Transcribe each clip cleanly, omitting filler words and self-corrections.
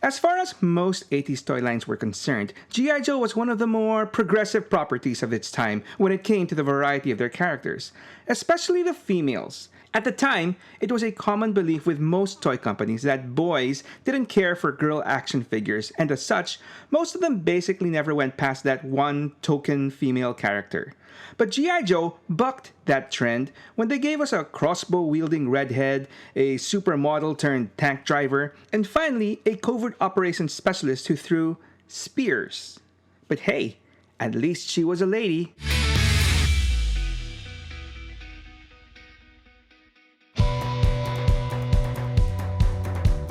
As far as most 80s toy lines were concerned, G.I. Joe was one of the more progressive properties of its time when it came to the variety of their characters, especially the females. At the time, it was a common belief with most toy companies that boys didn't care for girl action figures, and as such, most of them basically never went past that one token female character. But G.I. Joe bucked that trend when they gave us a crossbow-wielding redhead, a supermodel turned tank driver, and finally a covert operations specialist who threw spears. But hey, at least she was a lady.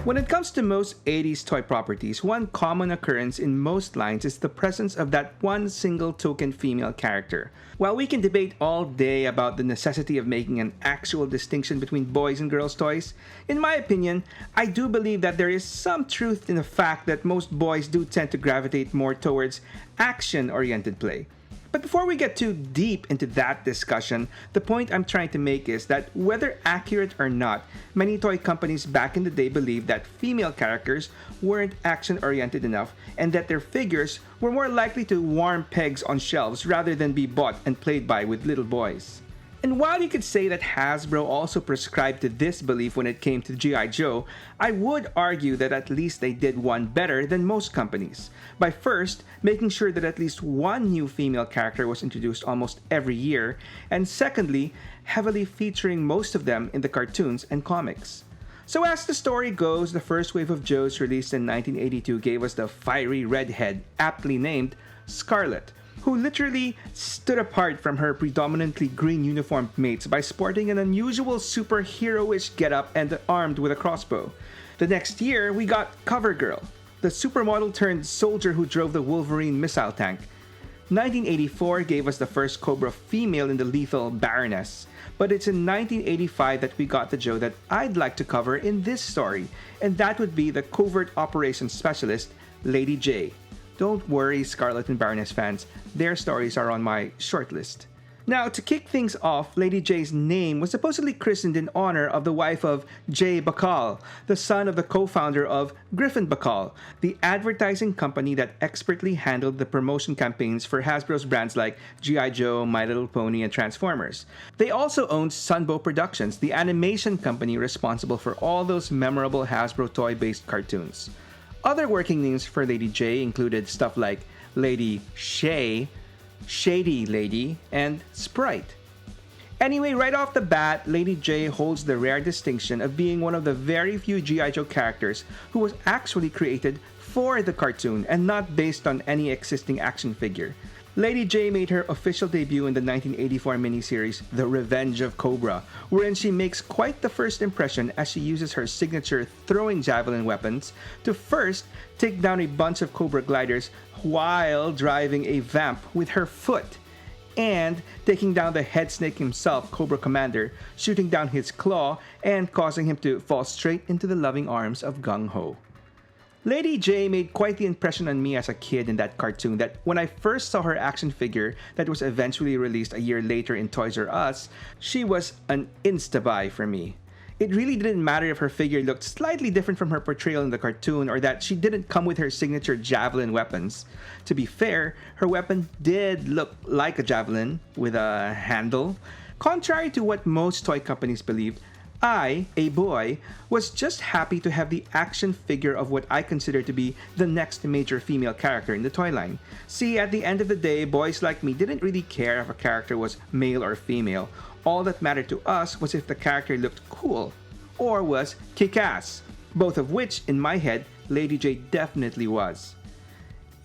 When it comes to most 80s toy properties, one common occurrence in most lines is the presence of that one single token female character. While we can debate all day about the necessity of making an actual distinction between boys and girls' toys, in my opinion, I do believe that there is some truth in the fact that most boys do tend to gravitate more towards action-oriented play. But before we get too deep into that discussion, the point I'm trying to make is that whether accurate or not, many toy companies back in the day believed that female characters weren't action-oriented enough and that their figures were more likely to warm pegs on shelves rather than be bought and played by with little boys. And while you could say that Hasbro also prescribed to this belief when it came to G.I. Joe, I would argue that at least they did one better than most companies, by first making sure that at least one new female character was introduced almost every year, and secondly, heavily featuring most of them in the cartoons and comics. So as the story goes, the first wave of Joes released in 1982 gave us the fiery redhead, aptly named Scarlett, who literally stood apart from her predominantly green uniformed mates by sporting an unusual superhero-ish getup and armed with a crossbow. The next year, we got Cover Girl, the supermodel turned soldier who drove the Wolverine missile tank. 1984 gave us the first Cobra female in the lethal Baroness, but it's in 1985 that we got the Joe that I'd like to cover in this story, and that would be the covert operations specialist, Lady Jaye. Don't worry, Scarlett and Baroness fans, their stories are on my shortlist. Now, to kick things off, Lady Jaye's name was supposedly christened in honor of the wife of Jay Bacal, the son of the co-founder of Griffin Bacal, the advertising company that expertly handled the promotion campaigns for Hasbro's brands like G.I. Joe, My Little Pony, and Transformers. They also owned Sunbow Productions, the animation company responsible for all those memorable Hasbro toy-based cartoons. Other working names for Lady Jaye included stuff like Lady Shay, Shady Lady, and Sprite. Anyway, right off the bat, Lady Jaye holds the rare distinction of being one of the very few G.I. Joe characters who was actually created for the cartoon and not based on any existing action figure. Lady Jaye made her official debut in the 1984 miniseries The Revenge of Cobra, wherein she makes quite the first impression as she uses her signature throwing javelin weapons to first take down a bunch of Cobra gliders while driving a vamp with her foot, and taking down the head snake himself, Cobra Commander, shooting down his claw and causing him to fall straight into the loving arms of Gung Ho. Lady Jaye made quite the impression on me as a kid in that cartoon that when I first saw her action figure that was eventually released a year later in Toys R Us, she was an insta-buy for me. It really didn't matter if her figure looked slightly different from her portrayal in the cartoon or that she didn't come with her signature javelin weapons. To be fair, her weapon did look like a javelin with a handle. Contrary to what most toy companies believed, I, a boy, was just happy to have the action figure of what I consider to be the next major female character in the toy line. See, at the end of the day, boys like me didn't really care if a character was male or female. All that mattered to us was if the character looked cool or was kick-ass, both of which, in my head, Lady Jaye definitely was.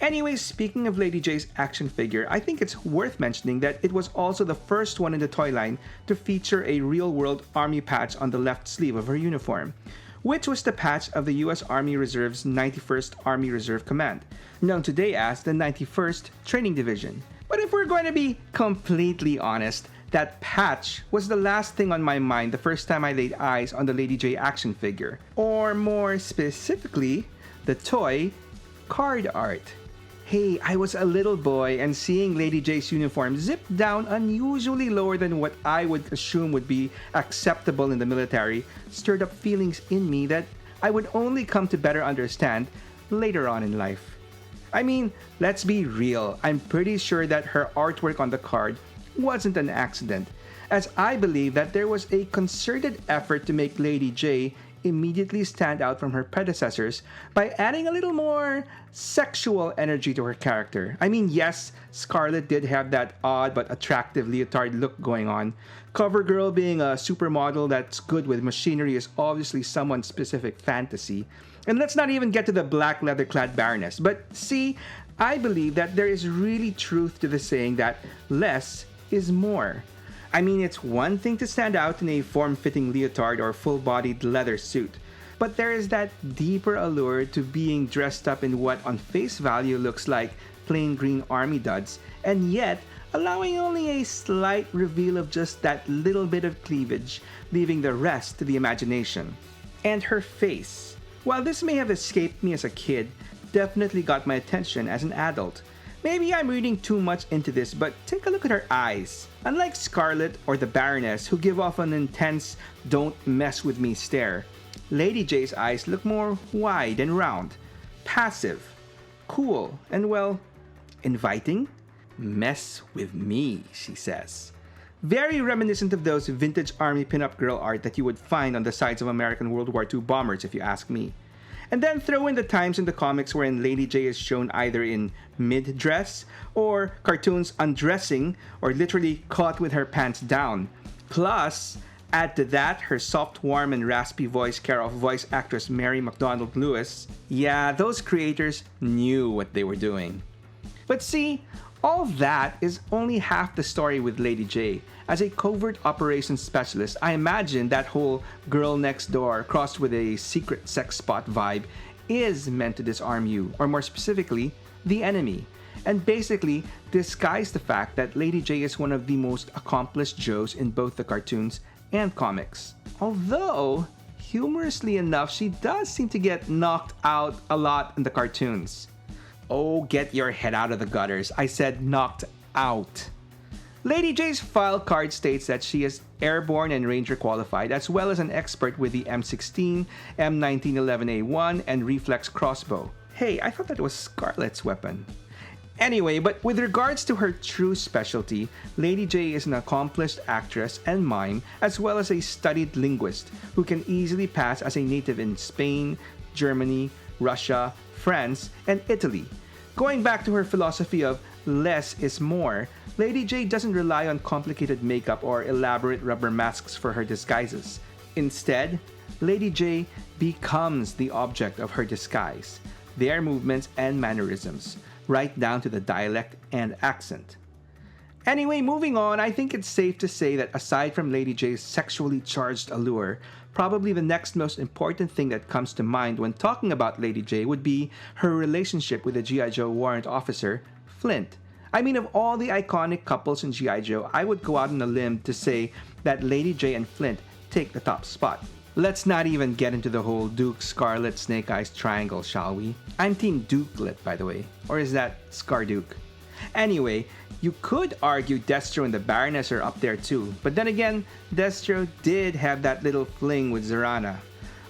Anyway, speaking of Lady Jaye's action figure, I think it's worth mentioning that it was also the first one in the toy line to feature a real-world Army patch on the left sleeve of her uniform, which was the patch of the U.S. Army Reserve's 91st Army Reserve Command, known today as the 91st Training Division. But if we're going to be completely honest, that patch was the last thing on my mind the first time I laid eyes on the Lady Jaye action figure, or more specifically, the toy card art. Hey, I was a little boy and seeing Lady Jaye's uniform zip down unusually lower than what I would assume would be acceptable in the military stirred up feelings in me that I would only come to better understand later on in life. I mean, let's be real, I'm pretty sure that her artwork on the card wasn't an accident, as I believe that there was a concerted effort to make Lady Jaye immediately stand out from her predecessors by adding a little more sexual energy to her character. I mean, yes, Scarlett did have that odd but attractive leotard look going on. CoverGirl being a supermodel that's good with machinery is obviously someone's specific fantasy. And let's not even get to the black leather-clad Baroness. But see, I believe that there is really truth to the saying that less is more. I mean, it's one thing to stand out in a form-fitting leotard or full-bodied leather suit, but there is that deeper allure to being dressed up in what on face value looks like plain green army duds, and yet allowing only a slight reveal of just that little bit of cleavage, leaving the rest to the imagination. And her face. While this may have escaped me as a kid, definitely got my attention as an adult. Maybe I'm reading too much into this, but take a look at her eyes. Unlike Scarlett or the Baroness, who give off an intense, don't mess with me stare, Lady Jaye's eyes look more wide and round, passive, cool, and well, inviting. Mess with me, she says. Very reminiscent of those vintage army pinup girl art that you would find on the sides of American World War II bombers, if you ask me. And then throw in the times in the comics wherein Lady Jaye is shown either in mid-dress or cartoons undressing or literally caught with her pants down. Plus, add to that her soft, warm, and raspy voice care of voice actress Mary McDonald Lewis. Yeah, those creators knew what they were doing. But see, all that is only half the story with Lady Jaye. As a covert operations specialist, I imagine that whole girl next door crossed with a secret sex spot vibe is meant to disarm you, or more specifically, the enemy, and basically disguise the fact that Lady Jaye is one of the most accomplished Joes in both the cartoons and comics. Although, humorously enough, she does seem to get knocked out a lot in the cartoons. Oh, get your head out of the gutters. I said knocked out. Lady Jaye's file card states that she is airborne and ranger qualified, as well as an expert with the M16, M1911A1, and reflex crossbow. Hey, I thought that was Scarlett's weapon. Anyway, but with regards to her true specialty, Lady Jaye is an accomplished actress and mime, as well as a studied linguist who can easily pass as a native in Spain, Germany, Russia, France, and Italy. Going back to her philosophy of less is more, Lady Jaye doesn't rely on complicated makeup or elaborate rubber masks for her disguises. Instead, Lady Jaye becomes the object of her disguise, their movements and mannerisms, right down to the dialect and accent. Anyway, moving on, I think it's safe to say that aside from Lady Jaye's sexually charged allure, probably the next most important thing that comes to mind when talking about Lady Jaye would be her relationship with the G.I. Joe warrant officer, Flint. I mean, of all the iconic couples in G.I. Joe, I would go out on a limb to say that Lady Jaye and Flint take the top spot. Let's not even get into the whole Duke, Scarlett, Snake Eyes triangle, shall we? I'm Team Dukelet, by the way. Or is that Scarduke? Anyway, you could argue Destro and the Baroness are up there too, but then again, Destro did have that little fling with Zorana.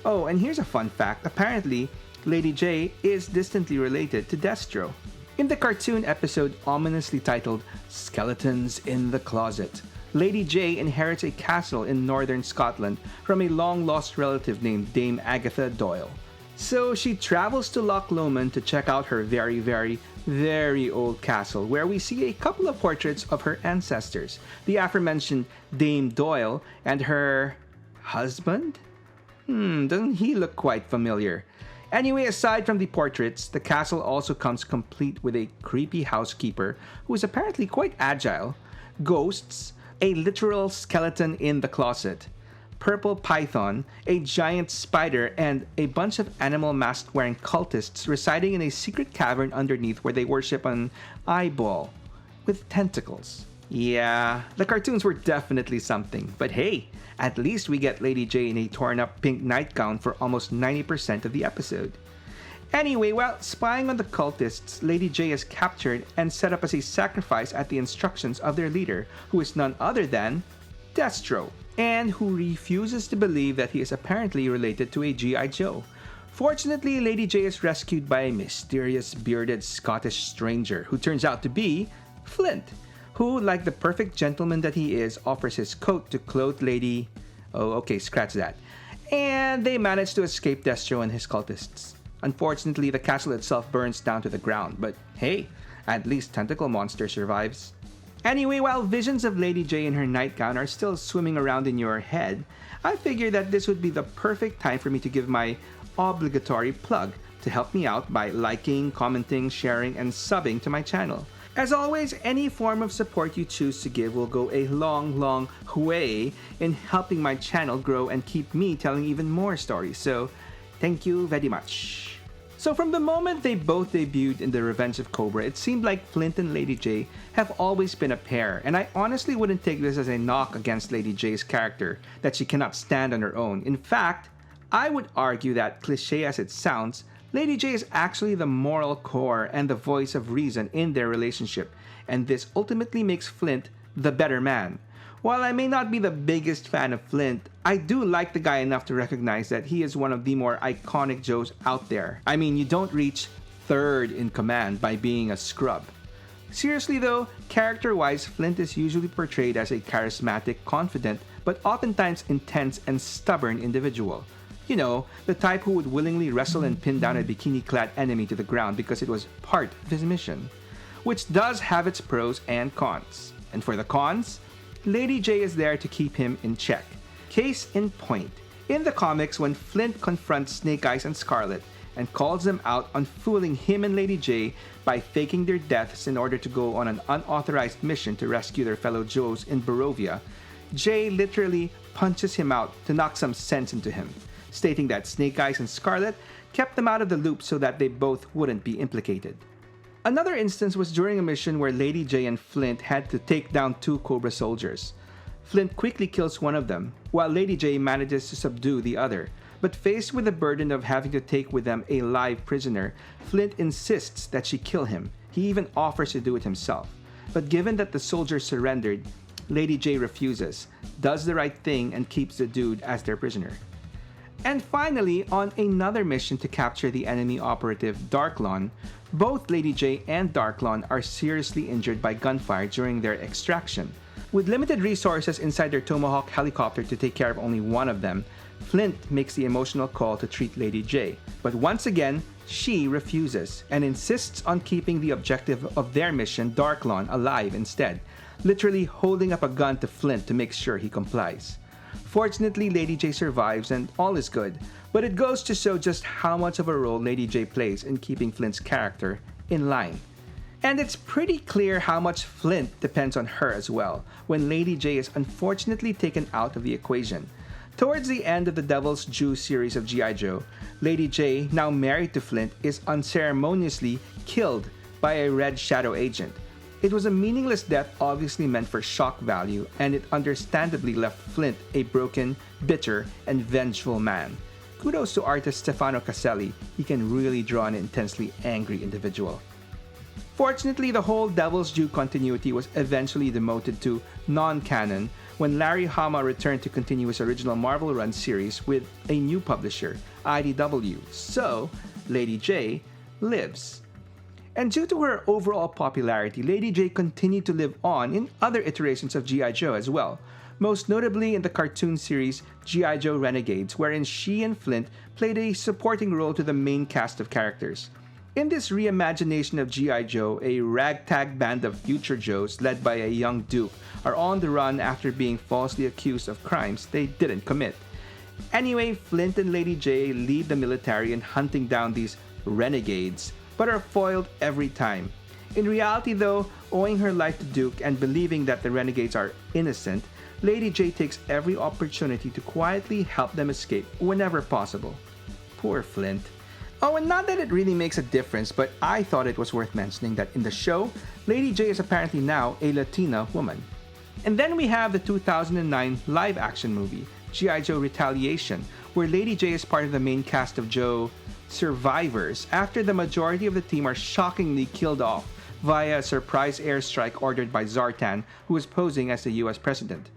Oh, and here's a fun fact. Apparently, Lady Jaye is distantly related to Destro. In the cartoon episode ominously titled Skeletons in the Closet, Lady Jaye inherits a castle in northern Scotland from a long-lost relative named Dame Agatha Doyle. So she travels to Loch Lomond to check out her very, very, very old castle, where we see a couple of portraits of her ancestors, the aforementioned Dame Doyle and her husband? Doesn't he look quite familiar? Anyway, aside from the portraits, the castle also comes complete with a creepy housekeeper who is apparently quite agile, ghosts, a literal skeleton in the closet, purple python, a giant spider, and a bunch of animal mask-wearing cultists residing in a secret cavern underneath where they worship an eyeball with tentacles. Yeah, the cartoons were definitely something, but hey, at least we get Lady Jaye in a torn-up pink nightgown for almost 90% of the episode. Anyway, while spying on the cultists, Lady Jaye is captured and set up as a sacrifice at the instructions of their leader, who is none other than Destro, and who refuses to believe that he is apparently related to a G.I. Joe. Fortunately, Lady Jaye is rescued by a mysterious bearded Scottish stranger who turns out to be Flint, who, like the perfect gentleman that he is, offers his coat to clothe Lady... Oh, okay, scratch that. And they manage to escape Destro and his cultists. Unfortunately, the castle itself burns down to the ground, but hey, at least Tentacle Monster survives. Anyway, while visions of Lady Jaye in her nightgown are still swimming around in your head, I figured that this would be the perfect time for me to give my obligatory plug to help me out by liking, commenting, sharing, and subbing to my channel. As always, any form of support you choose to give will go a long, long way in helping my channel grow and keep me telling even more stories, so thank you very much. So from the moment they both debuted in the Revenge of Cobra, it seemed like Flint and Lady Jaye have always been a pair, and I honestly wouldn't take this as a knock against Lady Jaye's character, that she cannot stand on her own. In fact, I would argue that, cliché as it sounds, Lady Jaye is actually the moral core and the voice of reason in their relationship, and this ultimately makes Flint the better man. While I may not be the biggest fan of Flint, I do like the guy enough to recognize that he is one of the more iconic Joes out there. I mean, you don't reach third in command by being a scrub. Seriously though, character-wise, Flint is usually portrayed as a charismatic, confident, but oftentimes intense and stubborn individual. You know, the type who would willingly wrestle and pin down a bikini-clad enemy to the ground because it was part of his mission. Which does have its pros and cons. And for the cons, Lady Jaye is there to keep him in check. Case in point, in the comics when Flint confronts Snake Eyes and Scarlett and calls them out on fooling him and Lady Jaye by faking their deaths in order to go on an unauthorized mission to rescue their fellow Joes in Barovia, Jaye literally punches him out to knock some sense into him, stating that Snake Eyes and Scarlett kept them out of the loop so that they both wouldn't be implicated. Another instance was during a mission where Lady Jaye and Flint had to take down two Cobra soldiers. Flint quickly kills one of them, while Lady Jaye manages to subdue the other. But faced with the burden of having to take with them a live prisoner, Flint insists that she kill him. He even offers to do it himself. But given that the soldier surrendered, Lady Jaye refuses, does the right thing, and keeps the dude as their prisoner. And finally, on another mission to capture the enemy operative Darklon, both Lady Jaye and Darklon are seriously injured by gunfire during their extraction. With limited resources inside their Tomahawk helicopter to take care of only one of them, Flint makes the emotional call to treat Lady Jaye. But once again, she refuses and insists on keeping the objective of their mission, Darklon, alive instead, literally holding up a gun to Flint to make sure he complies. Fortunately, Lady Jaye survives and all is good, but it goes to show just how much of a role Lady Jaye plays in keeping Flint's character in line. And it's pretty clear how much Flint depends on her as well, when Lady Jaye is unfortunately taken out of the equation. Towards the end of the Devil's Due series of G.I. Joe, Lady Jaye, now married to Flint, is unceremoniously killed by a Red Shadow agent. It was a meaningless death obviously meant for shock value, and it understandably left Flint a broken, bitter, and vengeful man. Kudos to artist Stefano Caselli, he can really draw an intensely angry individual. Fortunately, the whole Devil's Due continuity was eventually demoted to non-canon when Larry Hama returned to continue his original Marvel Run series with a new publisher, IDW, so Lady Jaye lives. And due to her overall popularity, Lady Jaye continued to live on in other iterations of G.I. Joe as well, most notably in the cartoon series G.I. Joe Renegades, wherein she and Flint played a supporting role to the main cast of characters. In this reimagination of G.I. Joe, a ragtag band of future Joes led by a young Duke are on the run after being falsely accused of crimes they didn't commit. Anyway, Flint and Lady Jaye lead the military in hunting down these renegades, but are foiled every time. In reality though, owing her life to Duke and believing that the renegades are innocent, Lady Jaye takes every opportunity to quietly help them escape whenever possible. Poor Flint. Oh, and not that it really makes a difference, but I thought it was worth mentioning that in the show, Lady Jaye is apparently now a Latina woman. And then we have the 2009 live-action movie, G.I. Joe Retaliation, where Lady Jaye is part of the main cast of Joe survivors after the majority of the team are shockingly killed off via a surprise airstrike ordered by Zartan, who is posing as the US president.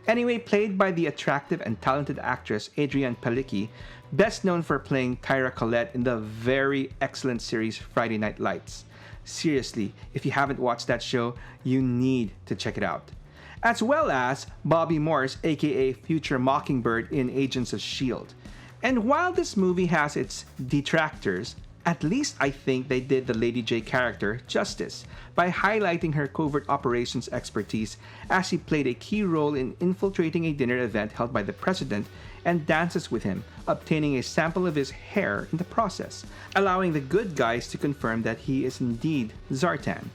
Anyway, played by the attractive and talented actress Adrienne Palicki, best known for playing Tyra Collette in the very excellent series Friday Night Lights. Seriously, if you haven't watched that show, you need to check it out. As well as Bobby Morse, aka Future Mockingbird in Agents of S.H.I.E.L.D. And while this movie has its detractors, at least I think they did the Lady Jaye character justice by highlighting her covert operations expertise as she played a key role in infiltrating a dinner event held by the president and dances with him, obtaining a sample of his hair in the process, allowing the good guys to confirm that he is indeed Zartan.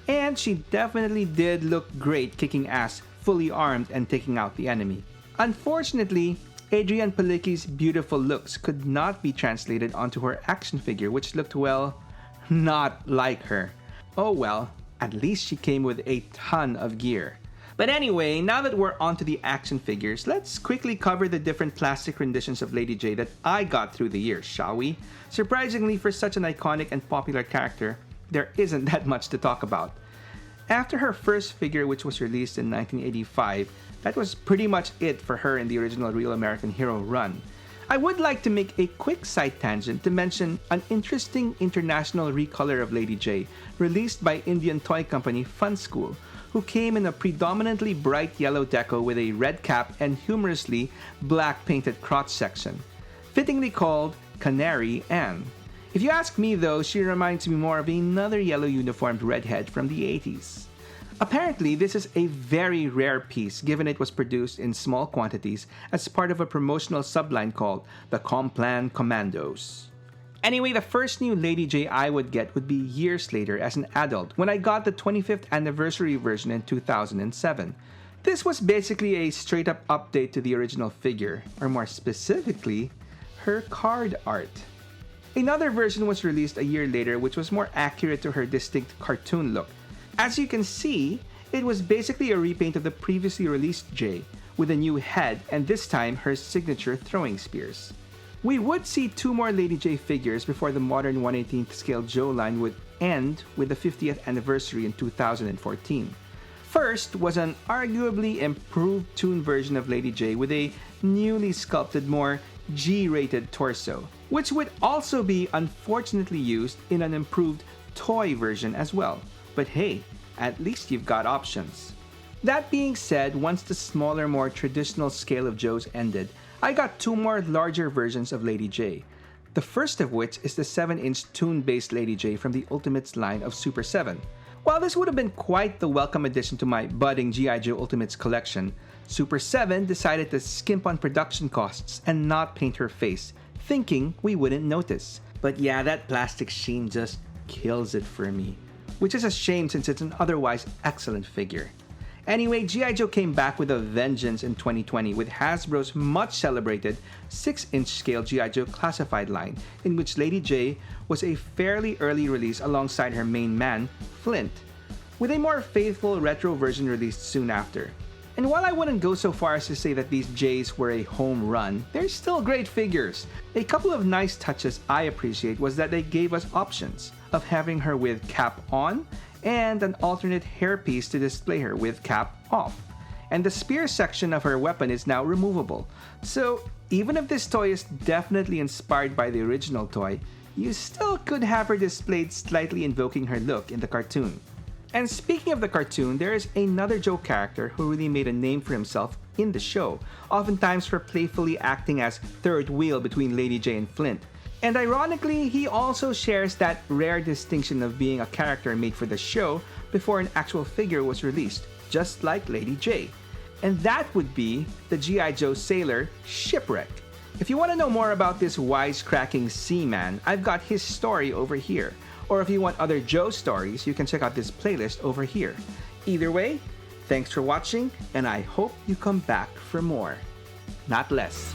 And she definitely did look great kicking ass, fully armed and taking out the enemy. Unfortunately, Adrienne Palicki's beautiful looks could not be translated onto her action figure, which looked, well, not like her. Oh well, at least she came with a ton of gear. But anyway, now that we're onto the action figures, let's quickly cover the different plastic renditions of Lady Jaye that I got through the years, shall we? Surprisingly, for such an iconic and popular character, there isn't that much to talk about. After her first figure, which was released in 1985, that was pretty much it for her in the original Real American Hero run. I would like to make a quick side tangent to mention an interesting international recolor of Lady Jaye released by Indian toy company Fun School, who came in a predominantly bright yellow deco with a red cap and humorously black painted crotch section, fittingly called Canary Anne. If you ask me though, she reminds me more of another yellow uniformed redhead from the 80s. Apparently, this is a very rare piece given it was produced in small quantities as part of a promotional subline called the Complan Commandos. Anyway, the first new Lady Jaye I would get would be years later as an adult when I got the 25th anniversary version in 2007. This was basically a straight up update to the original figure, or more specifically, her card art. Another version was released a year later which was more accurate to her distinct cartoon look. As you can see, it was basically a repaint of the previously released Jaye, with a new head and this time her signature throwing spears. We would see two more Lady Jaye figures before the modern 1/18th scale Joe line would end with the 50th anniversary in 2014. First was an arguably improved toon version of Lady Jaye with a newly sculpted, more G-rated torso, which would also be unfortunately used in an improved toy version as well. But hey, at least you've got options. That being said, once the smaller, more traditional scale of Joes ended, I got two more larger versions of Lady Jaye. The first of which is the 7-inch toon-based Lady Jaye from the Ultimates line of Super 7. While this would have been quite the welcome addition to my budding G.I. Joe Ultimates collection, Super 7 decided to skimp on production costs and not paint her face, thinking we wouldn't notice. But yeah, that plastic sheen just kills it for me, which is a shame since it's an otherwise excellent figure. Anyway, G.I. Joe came back with a vengeance in 2020 with Hasbro's much celebrated 6-inch scale G.I. Joe classified line, in which Lady Jaye was a fairly early release alongside her main man, Flint, with a more faithful retro version released soon after. And while I wouldn't go so far as to say that these Jays were a home run, they're still great figures. A couple of nice touches I appreciate was that they gave us options of having her with cap on and an alternate hairpiece to display her with cap off. And the spear section of her weapon is now removable. So even if this toy is definitely inspired by the original toy, you still could have her displayed slightly invoking her look in the cartoon. And speaking of the cartoon, there is another Joe character who really made a name for himself in the show, oftentimes for playfully acting as third wheel between Lady Jaye and Flint. And ironically, he also shares that rare distinction of being a character made for the show before an actual figure was released, just like Lady Jaye. And that would be the G.I. Joe sailor, Shipwreck. If you want to know more about this wisecracking seaman, I've got his story over here. Or if you want other Joe stories, you can check out this playlist over here. Either way, thanks for watching, and I hope you come back for more. Not less.